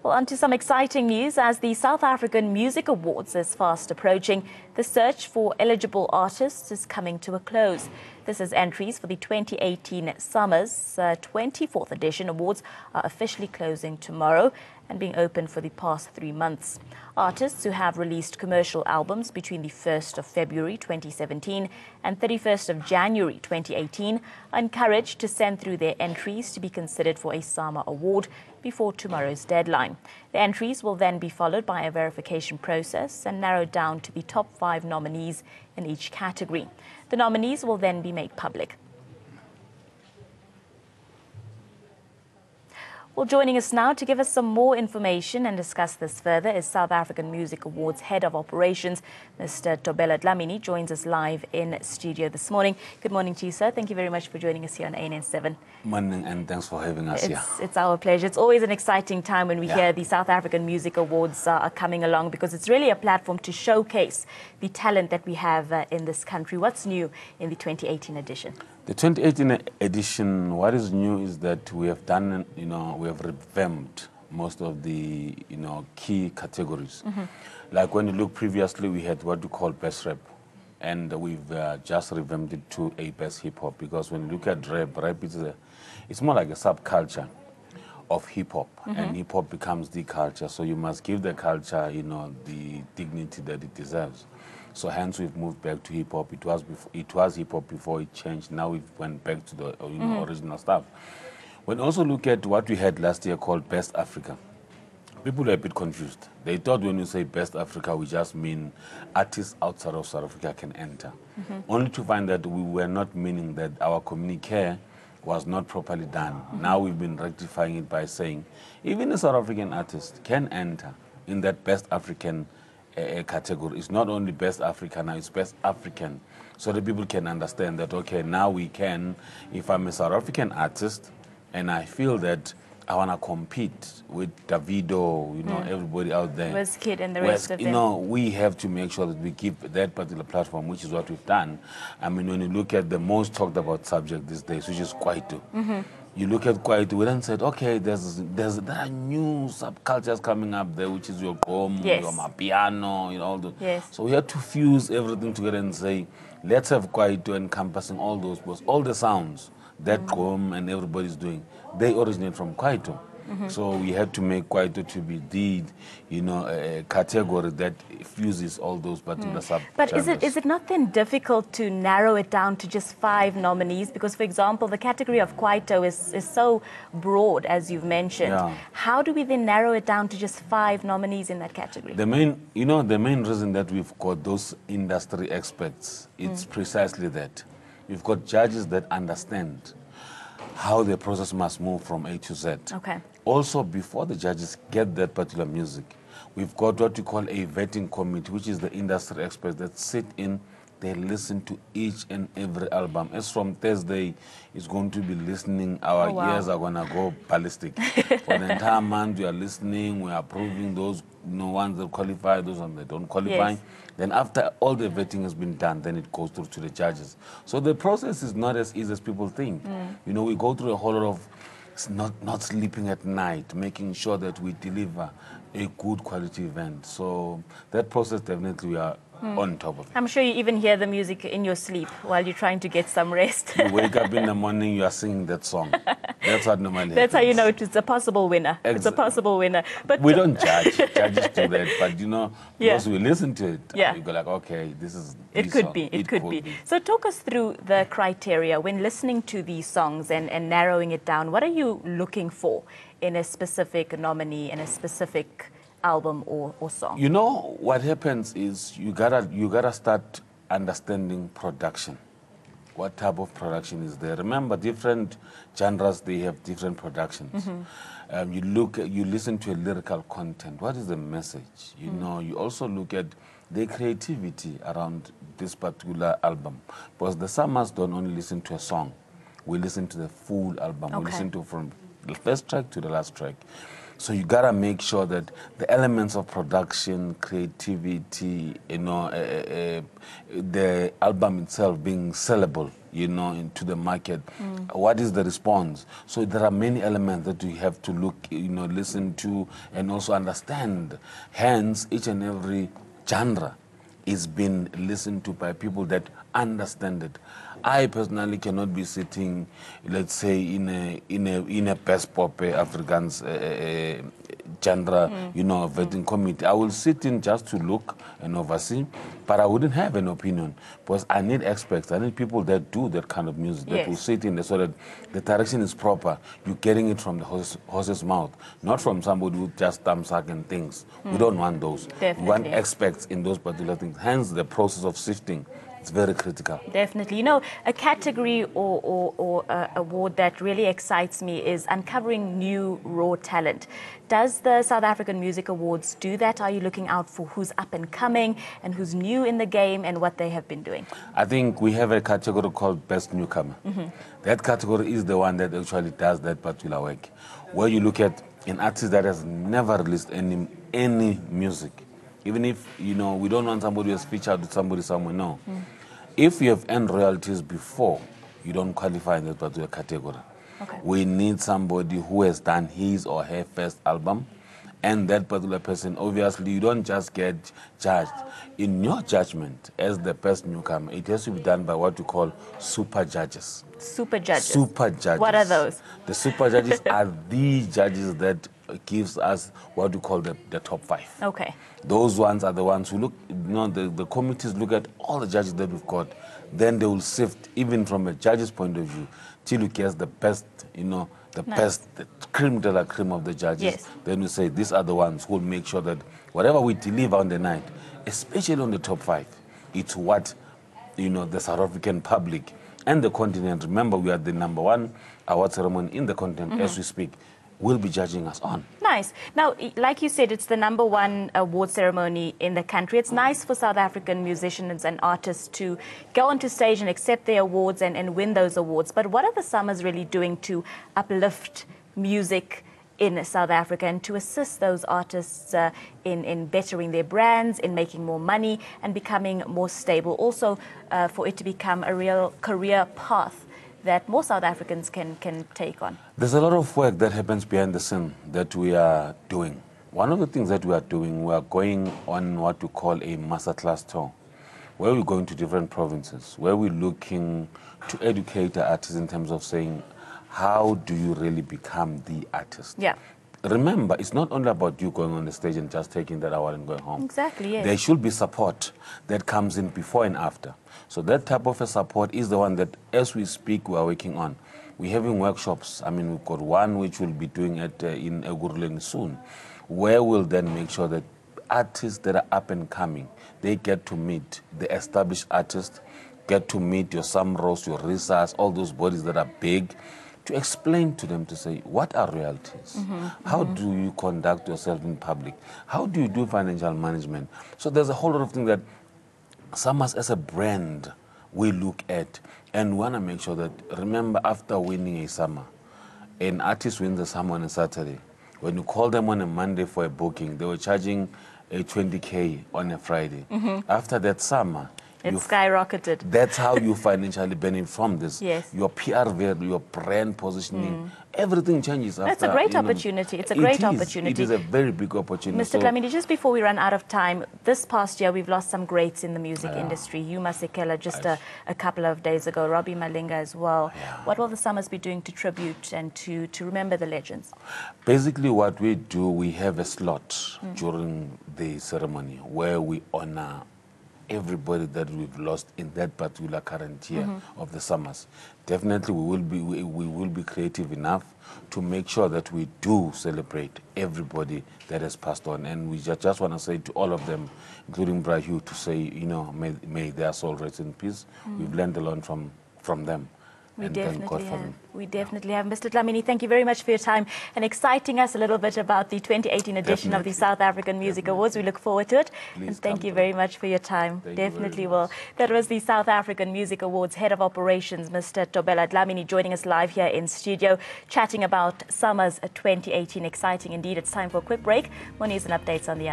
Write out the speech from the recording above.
Well, on to some exciting news. As the South African Music Awards is fast approaching, the search for eligible artists is coming to a close. This is entries for the 2018 Summer's 24th edition awards are officially closing tomorrow and being open for the past 3 months. Artists who have released commercial albums between the 1st of February 2017 and 31st of January 2018 are encouraged to send through their entries to be considered for a SAMA award before tomorrow's deadline. The entries will then be followed by a verification process and narrowed down to the top 5 nominees in each category. The nominees will then be made public. Well, joining us now to give us some more information and discuss this further is South African Music Awards Head of Operations, Mr. Tobela Dlamini, joins us live in studio this morning. Good morning to you, sir. Thank you very much for joining us here on ANN7. Morning, and thanks for having us here. It's our pleasure. It's always an exciting time when we hear the South African Music Awards are coming along, because it's really a platform to showcase the talent that we have in this country. What's new in the 2018 edition? The 2018 edition, what is new is that we have done, we have revamped most of the, key categories. Like when you look previously, we had what we call best rap, and we've just revamped it to a best hip hop, because when you look at rap it's more like a subculture of hip hop, and hip hop becomes the culture. So you must give the culture, the dignity that it deserves. So hence we've moved back to hip hop. It was hip hop before it changed. Now we went back to the original stuff. When also look at what we had last year called Best Africa, people were a bit confused. They thought when we say Best Africa, we just mean artists outside of South Africa can enter. Only to find that we were not meaning that our communique was not properly done. Now we've been rectifying it by saying even a South African artist can enter in that Best African category. It's not only Best Africa now, it's Best African. So that people can understand that, okay, now we can, if I'm a South African artist and I feel that I want to compete with Davido, everybody out there. Wizkid and the rest of them. We have to make sure that we keep that particular platform, which is what we've done. I mean, when you look at the most talked about subject these days, which is Kwaito. You look at Kwaito, we then said, okay, there are new subcultures coming up there, which is your gom, your mapiano, all the. So we had to fuse everything together and say, let's have Kwaito encompassing all those, because all the sounds that gom and everybody's doing, they originate from Kwaito. So we had to make Kwaito to be the, a category that fuses all those particular subgenres. But is it not then difficult to narrow it down to just 5 nominees? Because, for example, the category of Kwaito is so broad, as you've mentioned. How do we then narrow it down to just 5 nominees in that category? The main reason that we've got those industry experts, it's precisely that. We've got judges that understand how the process must move from A to Z. Okay. Also, before the judges get that particular music, we've got what we call a vetting committee, which is the industry experts that sit in, they listen to each and every album. As from Thursday, it's going to be listening. Our ears are going to go ballistic. For the entire month, we are listening, we are approving those ones that qualify, those ones that don't qualify. Then after all the vetting has been done, then it goes through to the judges. So the process is not as easy as people think. We go through a whole lot of not sleeping at night, making sure that we deliver a good quality event. So that process, definitely we are on top of it. I'm sure you even hear the music in your sleep while you're trying to get some rest. You wake up in the morning, you are singing that song. That's what normally That's happens. how you know it's a possible winner. It's a possible winner. But we don't judge. Judges do that. But, because we listen to it, we go like, okay, this is It could be. It could be. So talk us through the criteria when listening to these songs and narrowing it down. What are you looking for in a specific nominee, in a specific album or song? What happens is you gotta start understanding production. What type of production is there? Remember, different genres, they have different productions. You listen to a lyrical content. What is the message? You also look at the creativity around this particular album, because the Summers don't only listen to a song. We listen to the full album. We listen to from the first track to the last track. So you gotta make sure that the elements of production, creativity, the album itself being sellable into the market. What is the response? So there are many elements that you have to look, listen to, and also understand. Hence, each and every genre is being listened to by people that understand it. I personally cannot be sitting, let's say, in a best pop Afrikaans genre, vetting committee. I will sit in just to look and oversee, but I wouldn't have an opinion because I need experts. I need people that do that kind of music, that will sit in there so that the direction is proper. You're getting it from the horse's mouth, not from somebody who just thumbsuck and things. We don't want those. Definitely. We want experts in those particular things. Hence, the process of sifting. It's very critical. Definitely. A category or award that really excites me is uncovering new raw talent. Does the South African Music Awards do that? Are you looking out for who's up and coming and who's new in the game and what they have been doing? I think we have a category called Best Newcomer. That category is the one that actually does that particular work, where you look at an artist that has never released any music. Even if, we don't want somebody who has featured with somebody somewhere, no. If you have earned royalties before, you don't qualify in that particular category. Okay. We need somebody who has done his or her first album, and that particular person, obviously, you don't just get judged. In your judgment, as the best newcomer, it has to be done by what we call super judges. Super judges? Super judges. What are those? The super judges are the judges that gives us what we call the top 5. Okay. Those ones are the ones who look, the committees look at all the judges that we've got. Then they will sift, even from a judge's point of view, till you get the best, the best, the cream de la cream of the judges. Yes. Then we say these are the ones who will make sure that whatever we deliver on the night, especially on the top 5, it's what, the South African public and the continent, remember we are the #1 award ceremony in the continent as we speak, will be judging us on. Nice. Now, like you said, it's the #1 award ceremony in the country. It's nice for South African musicians and artists to go onto stage and accept their awards and win those awards. But what are the Summers really doing to uplift music in South Africa and to assist those artists in bettering their brands, in making more money and becoming more stable? Also, for it to become a real career path that more South Africans can take on? There's a lot of work that happens behind the scene that we are doing. One of the things that we are doing, we are going on what we call a masterclass tour, where we're going to different provinces, where we're looking to educate the artists in terms of saying, how do you really become the artist? Yeah. Remember, it's not only about you going on the stage and just taking that award and going home. Exactly, yes. There should be support that comes in before and after. So that type of a support is the one that, as we speak, we are working on. We're having workshops. I mean, we've got one which we'll be doing in Eguruleni soon, where we'll then make sure that artists that are up and coming, they get to meet the established artists, get to meet your Samros, your Risas, all those bodies that are big, to explain to them, to say, what are royalties? How do you conduct yourself in public? How do you do financial management? So there's a whole lot of things that Summers as a brand we look at, and want to make sure that, remember, after winning a summer, an artist wins a summer on a Saturday. When you call them on a Monday for a booking, they were charging a 20K on a Friday. After that summer, it skyrocketed. That's how you financially benefit from this. Yes. Your PR value, your brand positioning, everything changes after. That's a great opportunity. It's a great opportunity. It is a very big opportunity. Mr. Dlamini, just before we run out of time, this past year we've lost some greats in the music industry. Yuma Sekela just a couple of days ago, Robbie Malinga as well. What will the Summers be doing to tribute and to remember the legends? Basically what we do, we have a slot during the ceremony where we honor everybody that we've lost in that particular current year of the Summers. Definitely we will be creative enough to make sure that we do celebrate everybody that has passed on. And we just want to say to all of them, including Brahu, to say, may their soul rest in peace. We've learned a lot from them. We definitely have. We definitely have. Mr. Dlamini, thank you very much for your time and exciting us a little bit about the 2018 edition of the South African Music Awards. We look forward to it. And thank you very much for your time. Definitely will. That was the South African Music Awards Head of Operations, Mr. Thobela Dlamini, joining us live here in studio, chatting about Summers 2018. Exciting indeed. It's time for a quick break. More news and updates on the